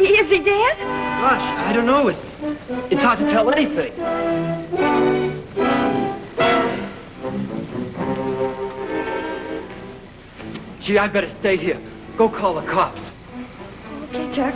Is he dead? Gosh, I don't know. It's hard to tell anything. Gee, I better stay here. Go call the cops. Okay, Chuck.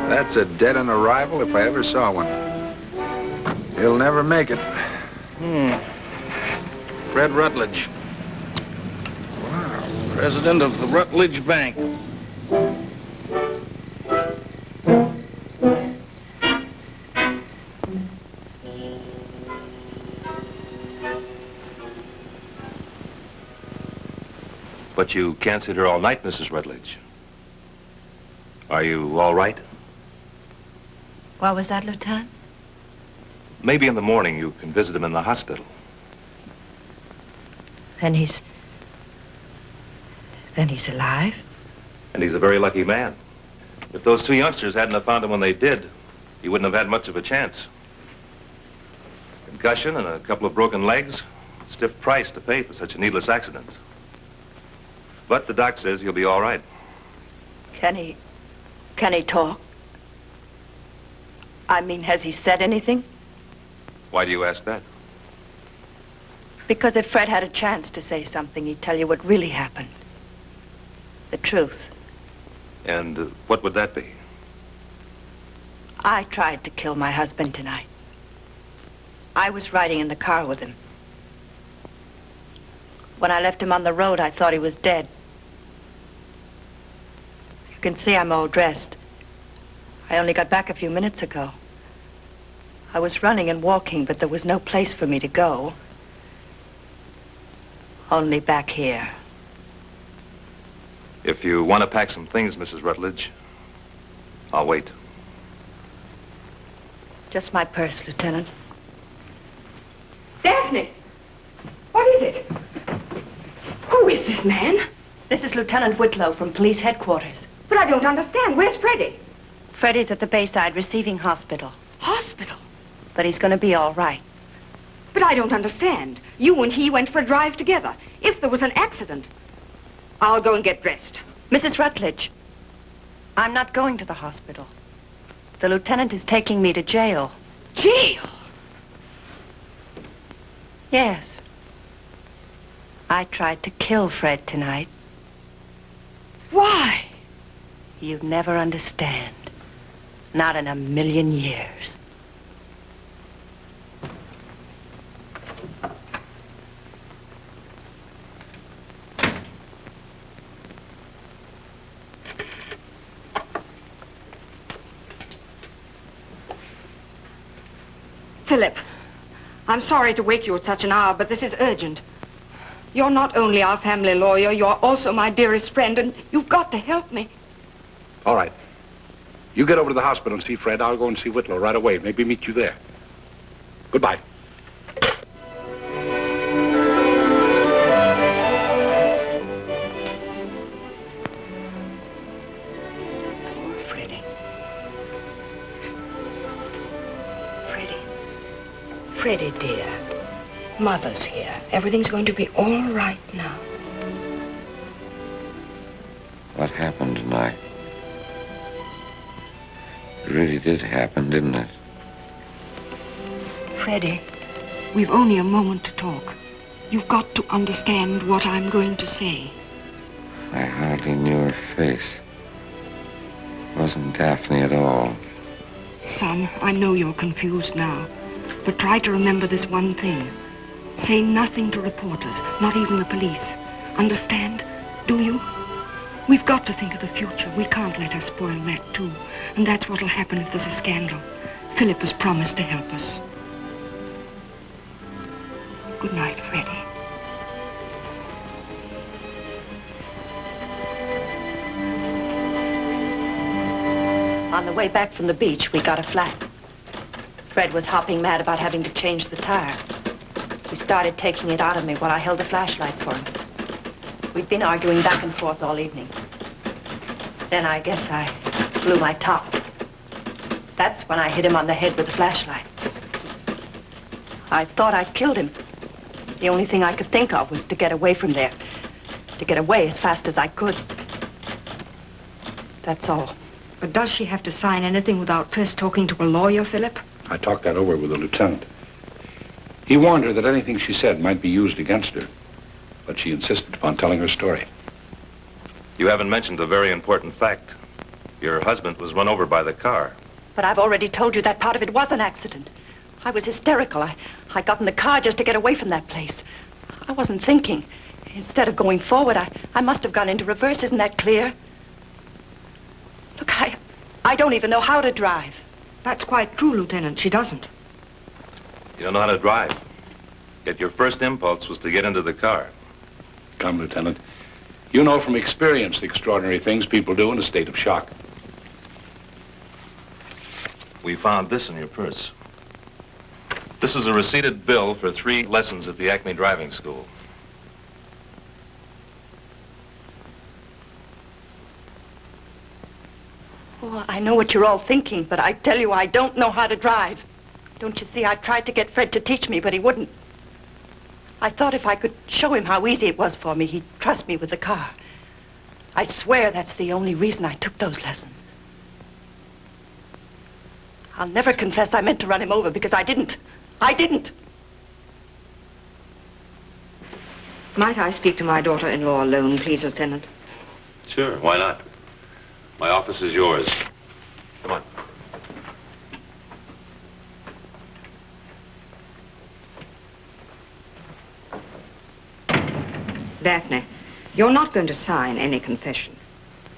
That's a dead-on arrival if I ever saw one. He'll never make it. Fred Rutledge. Wow. President of the Rutledge Bank. But you can't sit here all night, Mrs. Rutledge. Are you all right? What was that, Lieutenant? Maybe in the morning you can visit him in the hospital. Then he's alive? And he's a very lucky man. If those two youngsters hadn't have found him when they did, he wouldn't have had much of a chance. Concussion and a couple of broken legs, stiff price to pay for such a needless accident. But the doc says he'll be all right. Can he talk? I mean, has he said anything? Why do you ask that? Because if Fred had a chance to say something, he'd tell you what really happened. The truth. And what would that be? I tried to kill my husband tonight. I was riding in the car with him. When I left him on the road, I thought he was dead. You can see I'm all dressed. I only got back a few minutes ago. I was running and walking, but there was no place for me to go. Only back here. If you want to pack some things, Mrs. Rutledge, I'll wait. Just my purse, Lieutenant. Daphne! What is it? Who is this man? This is Lieutenant Whitlow from police headquarters. But I don't understand. Where's Freddie? Freddie's at the Bayside Receiving Hospital. Hospital? But he's going to be all right. But I don't understand. You and he went for a drive together. If there was an accident, I'll go and get dressed. Mrs. Rutledge, I'm not going to the hospital. The lieutenant is taking me to jail. Jail? Yes. I tried to kill Fred tonight. Why? You'd never understand. Not in a million years. Philip, I'm sorry to wake you at such an hour, but this is urgent. You're not only our family lawyer, you're also my dearest friend, and you've got to help me. All right. You get over to the hospital and see Fred. I'll go and see Whitlow right away. Maybe meet you there. Goodbye. Freddie, dear. Mother's here. Everything's going to be all right now. What happened tonight? It really did happen, didn't it? Freddie, we've only a moment to talk. You've got to understand what I'm going to say. I hardly knew her face. Wasn't Daphne at all. Son, I know you're confused now. But try to remember this one thing. Say nothing to reporters, not even the police. Understand? Do you? We've got to think of the future. We can't let her spoil that, too. And that's what'll happen if there's a scandal. Philip has promised to help us. Good night, Freddie. On the way back from the beach, we got a flat. Fred was hopping mad about having to change the tire. He started taking it out of me while I held the flashlight for him. We'd been arguing back and forth all evening. Then I guess I blew my top. That's when I hit him on the head with the flashlight. I thought I'd killed him. The only thing I could think of was to get away from there. To get away as fast as I could. That's all. But does she have to sign anything without first talking to a lawyer, Philip? I talked that over with the lieutenant. He warned her that anything she said might be used against her, but she insisted upon telling her story. You haven't mentioned a very important fact. Your husband was run over by the car. But I've already told you that part of it was an accident. I was hysterical. I got in the car just to get away from that place. I wasn't thinking. Instead of going forward, I must have gone into reverse. Isn't that clear? Look, I don't even know how to drive. That's quite true, Lieutenant. She doesn't. You don't know how to drive. Yet your first impulse was to get into the car. Come, Lieutenant. You know from experience the extraordinary things people do in a state of shock. We found this in your purse. This is a receipted bill for 3 lessons at the Acme Driving School. Oh, I know what you're all thinking, but I tell you, I don't know how to drive. Don't you see, I tried to get Fred to teach me, but he wouldn't. I thought if I could show him how easy it was for me, he'd trust me with the car. I swear that's the only reason I took those lessons. I'll never confess I meant to run him over because I didn't. I didn't. Might I speak to my daughter-in-law alone, please, Lieutenant? Sure, why not? My office is yours. Come on. Daphne, you're not going to sign any confession.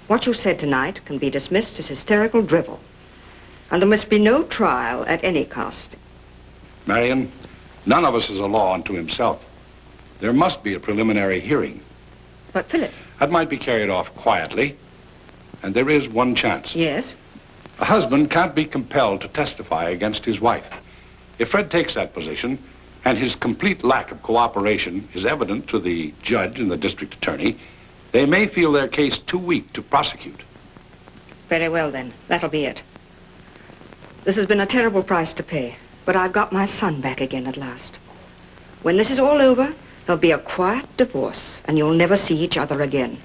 What you said tonight can be dismissed as hysterical drivel. And there must be no trial at any cost. Marion, none of us is a law unto himself. There must be a preliminary hearing. But, Philip... That might be carried off quietly, and there is one chance. Yes? A husband can't be compelled to testify against his wife. If Fred takes that position, and his complete lack of cooperation is evident to the judge and the district attorney, they may feel their case too weak to prosecute. Very well, then. That'll be it. This has been a terrible price to pay, but I've got my son back again at last. When this is all over, there'll be a quiet divorce, and you'll never see each other again.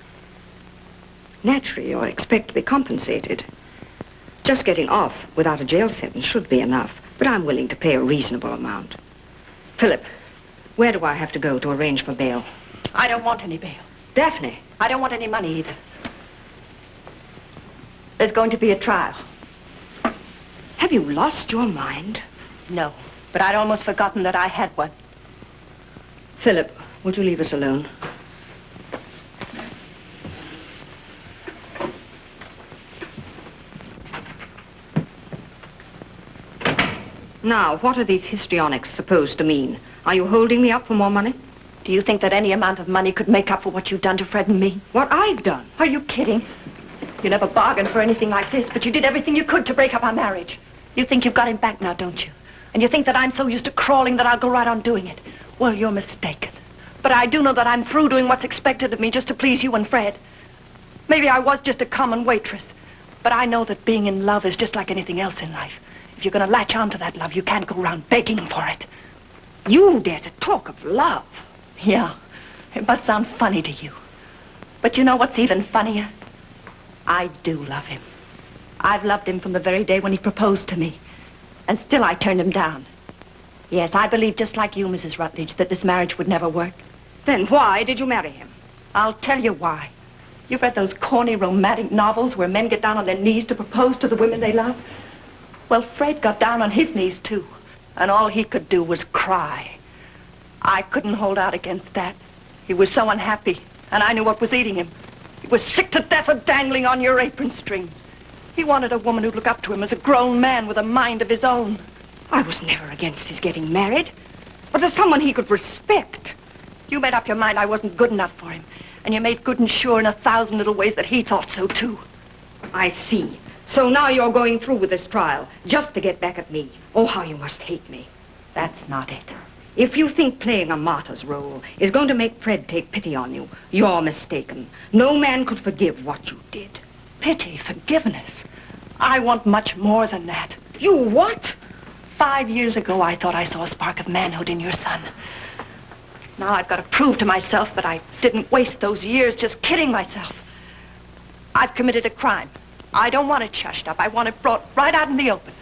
Naturally, you'll expect to be compensated. Just getting off without a jail sentence should be enough, but I'm willing to pay a reasonable amount. Philip, where do I have to go to arrange for bail? I don't want any bail. Daphne. I don't want any money either. There's going to be a trial. Have you lost your mind? No, but I'd almost forgotten that I had one. Philip, would you leave us alone? Now, what are these histrionics supposed to mean? Are you holding me up for more money? Do you think that any amount of money could make up for what you've done to Fred and me? What I've done? Are you kidding? You never bargained for anything like this, but you did everything you could to break up our marriage. You think you've got him back now, don't you? And you think that I'm so used to crawling that I'll go right on doing it. Well, you're mistaken. But I do know that I'm through doing what's expected of me just to please you and Fred. Maybe I was just a common waitress, but I know that being in love is just like anything else in life. If you're going to latch on to that love, you can't go around begging for it. You dare to talk of love? Yeah, it must sound funny to you. But you know what's even funnier? I do love him. I've loved him from the very day when he proposed to me. And still I turned him down. Yes, I believe just like you, Mrs. Rutledge, that this marriage would never work. Then why did you marry him? I'll tell you why. You've read those corny romantic novels where men get down on their knees to propose to the women they love? Well, Fred got down on his knees, too. And all he could do was cry. I couldn't hold out against that. He was so unhappy, and I knew what was eating him. He was sick to death of dangling on your apron strings. He wanted a woman who'd look up to him as a grown man with a mind of his own. I was never against his getting married, but as someone he could respect. You made up your mind I wasn't good enough for him, and you made good and sure in 1,000 little ways that he thought so, too. I see. So now you're going through with this trial, just to get back at me. Oh, how you must hate me. That's not it. If you think playing a martyr's role is going to make Fred take pity on you, you're mistaken. No man could forgive what you did. Pity, forgiveness. I want much more than that. You what? 5 years ago, I thought I saw a spark of manhood in your son. Now I've got to prove to myself that I didn't waste those years just kidding myself. I've committed a crime. I don't want it shushed up. I want it brought right out in the open.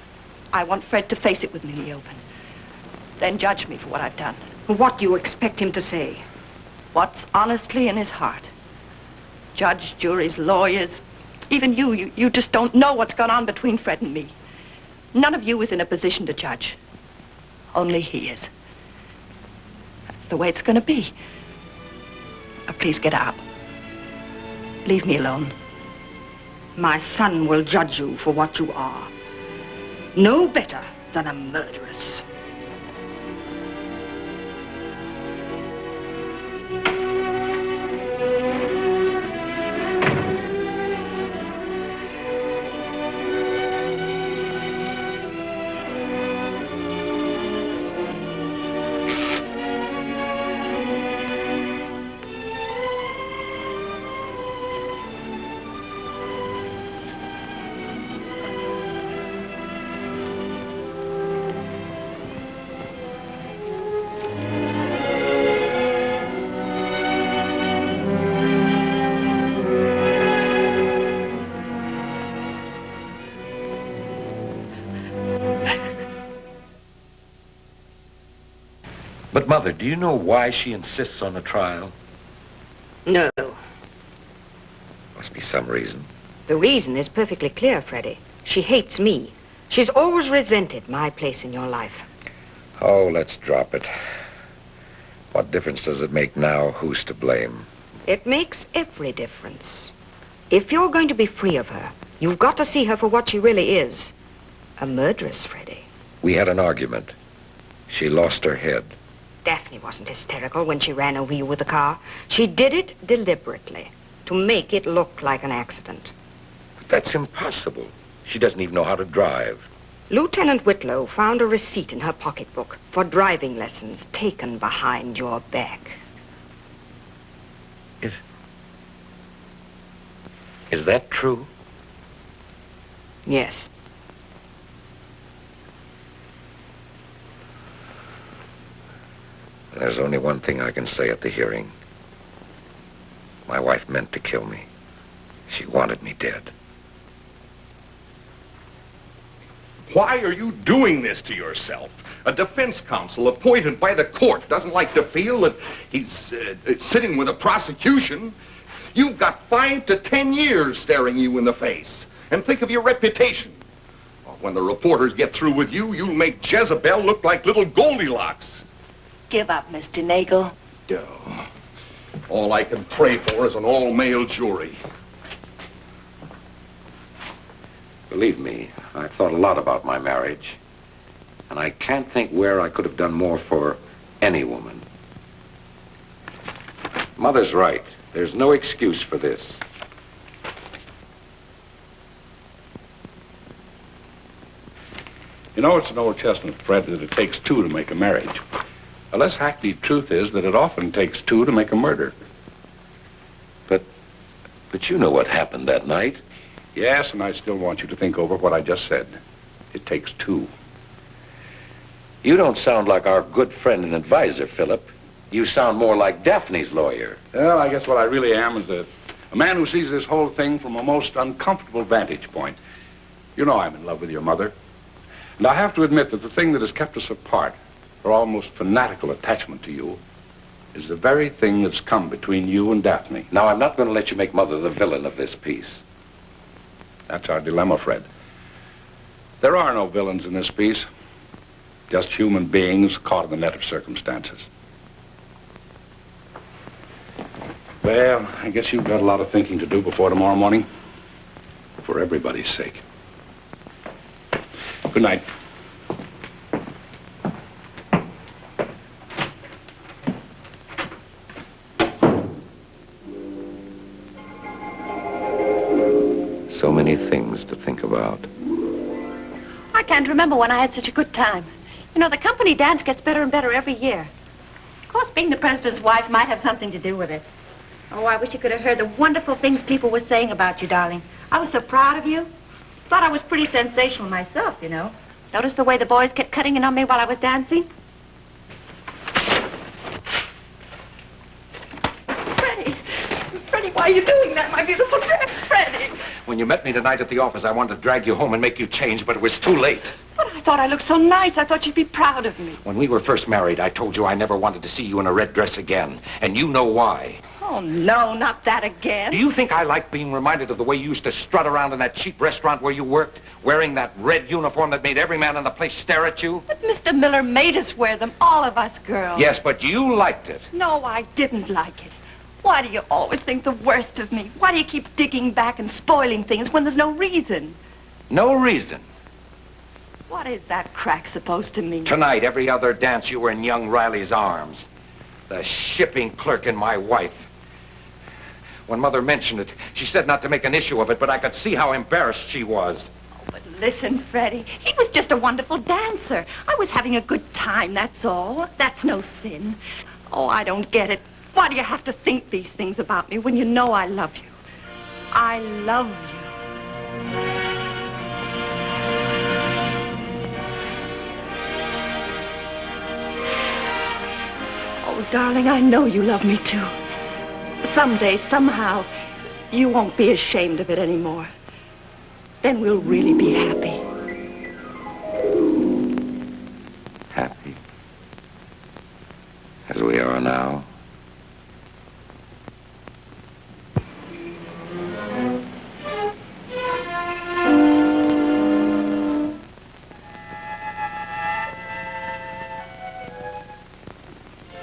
I want Fred to face it with me in the open. Then judge me for what I've done. What do you expect him to say? What's honestly in his heart. Judge, juries, lawyers, even you just don't know what's gone on between Fred and me. None of you is in a position to judge. Only he is. That's the way it's going to be. Now, please get out. Leave me alone. My son will judge you for what you are. No better than a murderess. But, Mother, do you know why she insists on a trial? No. Must be some reason. The reason is perfectly clear, Freddie. She hates me. She's always resented my place in your life. Oh, let's drop it. What difference does it make now? Who's to blame? It makes every difference. If you're going to be free of her, you've got to see her for what she really is. A murderess, Freddie. We had an argument. She lost her head. Daphne wasn't hysterical when she ran over you with the car. She did it deliberately, to make it look like an accident. But that's impossible. She doesn't even know how to drive. Lieutenant Whitlow found a receipt in her pocketbook for driving lessons taken behind your back. Is that true? Yes. There's only one thing I can say at the hearing. My wife meant to kill me. She wanted me dead. Why are you doing this to yourself? A defense counsel appointed by the court doesn't like to feel that he's sitting with a prosecution. You've got 5 to 10 years staring you in the face. And think of your reputation. When the reporters get through with you, you'll make Jezebel look like little Goldilocks. Give up, Mr. Nagel. Oh, all I can pray for is an all-male jury. Believe me, I've thought a lot about my marriage. And I can't think where I could have done more for any woman. Mother's right. There's no excuse for this. You know, it's an old chestnut, Fred, that it takes two to make a marriage. The less hackneyed truth is that it often takes two to make a murder. But you know what happened that night. Yes, and I still want you to think over what I just said. It takes two. You don't sound like our good friend and advisor, Philip. You sound more like Daphne's lawyer. Well, I guess what I really am is a man who sees this whole thing from a most uncomfortable vantage point. You know I'm in love with your mother. And I have to admit that the thing that has kept us apart, her almost fanatical attachment to you, is the very thing that's come between you and Daphne. Now, I'm not going to let you make Mother the villain of this piece. That's our dilemma, Fred. There are no villains in this piece. Just human beings caught in the net of circumstances. Well, I guess you've got a lot of thinking to do before tomorrow morning. For everybody's sake. Good night. So many things to think about. I can't remember when I had such a good time. You know, the company dance gets better and better every year. Of course, being the president's wife might have something to do with it. Oh, I wish you could have heard the wonderful things people were saying about you, darling. I was so proud of you. Thought I was pretty sensational myself, you know. Notice the way the boys kept cutting in on me while I was dancing? Freddie, why are you doing that, my beautiful dress, Freddie? When you met me tonight at the office, I wanted to drag you home and make you change, but it was too late. But I thought I looked so nice. I thought you'd be proud of me. When we were first married, I told you I never wanted to see you in a red dress again, and you know why. Oh, no, not that again. Do you think I like being reminded of the way you used to strut around in that cheap restaurant where you worked, wearing that red uniform that made every man in the place stare at you? But Mr. Miller made us wear them, all of us girls. Yes, but you liked it. No, I didn't like it. Why do you always think the worst of me? Why do you keep digging back and spoiling things when there's no reason? No reason. What is that crack supposed to mean? Tonight, every other dance, you were in young Riley's arms. The shipping clerk and my wife. When Mother mentioned it, she said not to make an issue of it, but I could see how embarrassed she was. Oh, but listen, Freddie, he was just a wonderful dancer. I was having a good time, that's all. That's no sin. Oh, I don't get it. Why do you have to think these things about me when you know I love you? I love you. Oh, darling, I know you love me too. Someday, somehow, you won't be ashamed of it anymore. Then we'll really be happy. Happy? As we are now?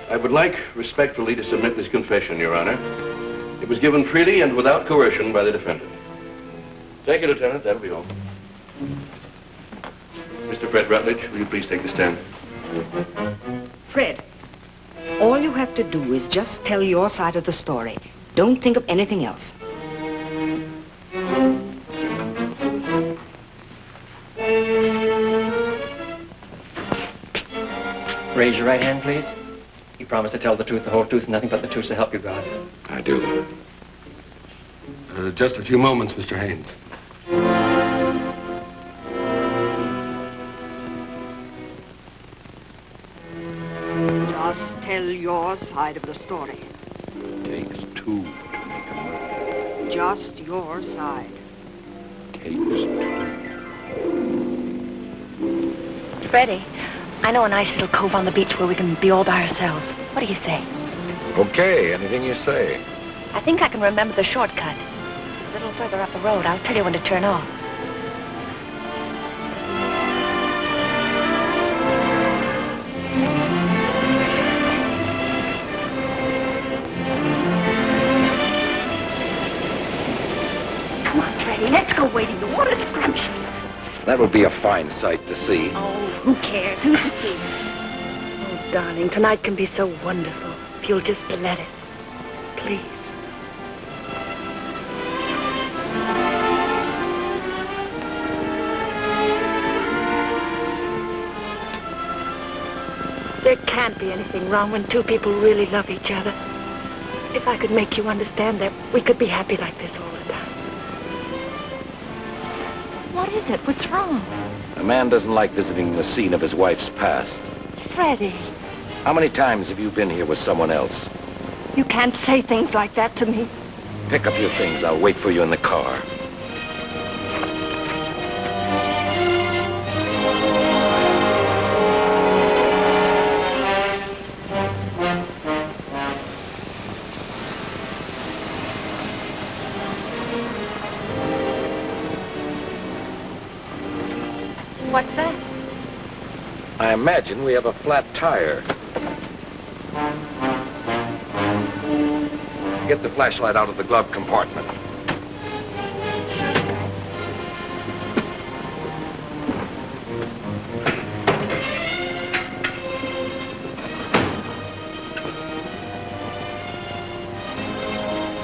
I would like respectfully to submit this confession, Your Honor. It was given freely and without coercion by the defendant. Thank you, Lieutenant. That'll be all. Mr. Fred Rutledge, will you please take the stand? Fred, all you have to do is just tell your side of the story. Don't think of anything else. Raise your right hand, please. You promise to tell the truth, the whole truth, and nothing but the truth to help you God. I do. Just a few moments, Mr. Haynes. Just tell your side of the story. Takes two to make a murder. Just your side. Takes two. Freddie, I know a nice little cove on the beach where we can be all by ourselves. What do you say? Okay, anything you say. I think I can remember the shortcut. It's a little further up the road. I'll tell you when to turn off. Come on, Freddie, let's go wading. The water's scrumptious. That would be a fine sight to see. Oh, who cares? Who's to see? Oh, darling, tonight can be so wonderful. If you'll just let it. Please. There can't be anything wrong when two people really love each other. If I could make you understand that we could be happy like this all the time. What is it? What's wrong? A man doesn't like visiting the scene of his wife's past. Freddie, How many times have you been here with someone else? you can't say things like that to me. Pick up your things. I'll wait for you in the car. What's that? I imagine we have a flat tire. Get the flashlight out of the glove compartment.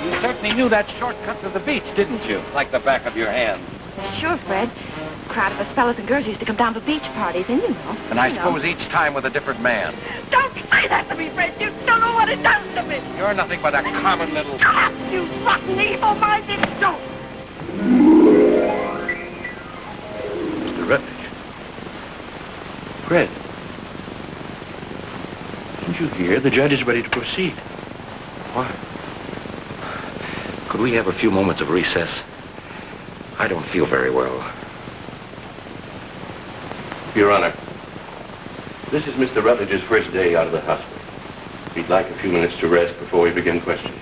You certainly knew that shortcut to the beach, didn't you? Like the back of your hand. Sure, Fred. A crowd of us fellows and girls used to come down for beach parties, and you know. And I suppose each time with a different man. Don't say that to me, Fred. You don't know what it does to me. You're nothing but a common little... Shut up, you rotten, evil-minded dope. Mr. Rutledge. Fred. Didn't you hear? The judge is ready to proceed. What? Could we have a few moments of recess? I don't feel very well. Your Honor, this is Mr. Rutledge's first day out of the hospital. He'd like a few minutes to rest before we begin questioning.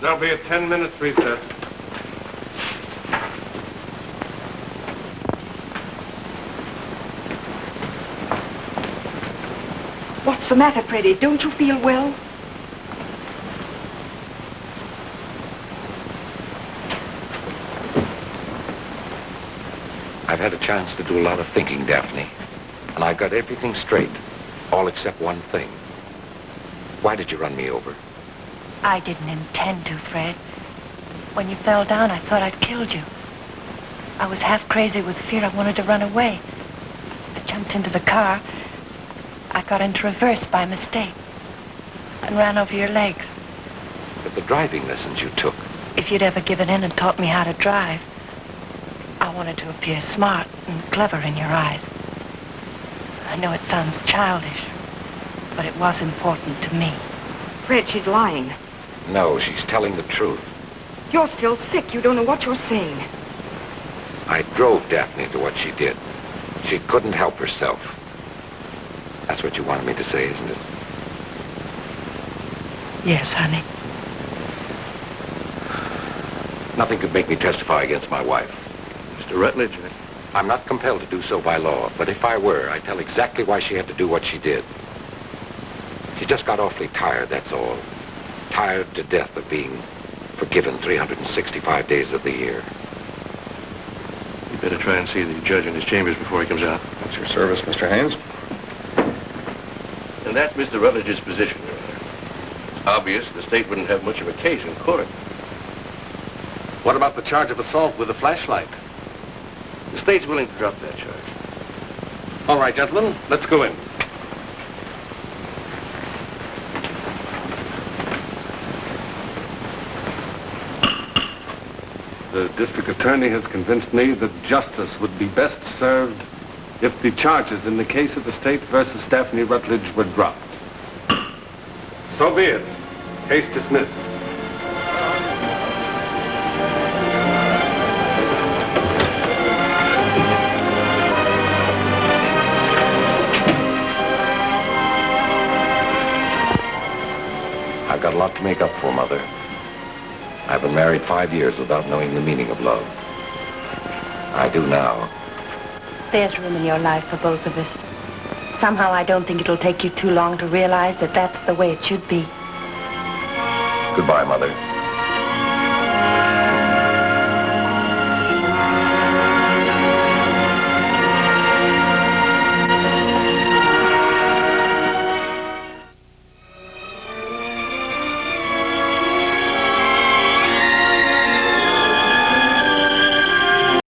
There'll be a 10-minute recess. What's the matter, Freddie? Don't you feel well? I've had a chance to do a lot of thinking, Daphne. And I got everything straight. All except one thing. Why did you run me over? I didn't intend to, Fred. When you fell down, I thought I'd killed you. I was half crazy with fear. I wanted to run away. I jumped into the car. I got into reverse by mistake and ran over your legs. But the driving lessons you took. If you'd ever given in and taught me how to drive, I wanted to appear smart and clever in your eyes. I know it sounds childish, but it was important to me. Fred, she's lying. No, she's telling the truth. You're still sick. You don't know what you're saying. I drove Daphne to what she did. She couldn't help herself. That's what you wanted me to say, isn't it? Yes, honey. Nothing could make me testify against my wife. Mr. Rutledge, I'm not compelled to do so by law, but if I were, I'd tell exactly why she had to do what she did. She just got awfully tired, that's all. Tired to death of being forgiven 365 days of the year. you better try and see the judge in his chambers before he comes out. That's your service, Mr. Haynes. And that's Mr. Rutledge's position, Your Honor. It's obvious the state wouldn't have much of a case in court. What about the charge of assault with a flashlight? The state's willing to drop that charge. All right, gentlemen, let's go in. The district attorney has convinced me that justice would be best served if the charges in the case of the state versus Daphne Rutledge were dropped. So be it. Case dismissed. I've got a lot to make up for, Mother. I've been married 5 years without knowing the meaning of love. I do now. There's room in your life for both of us. Somehow I don't think it'll take you too long to realize that that's the way it should be. Goodbye, Mother.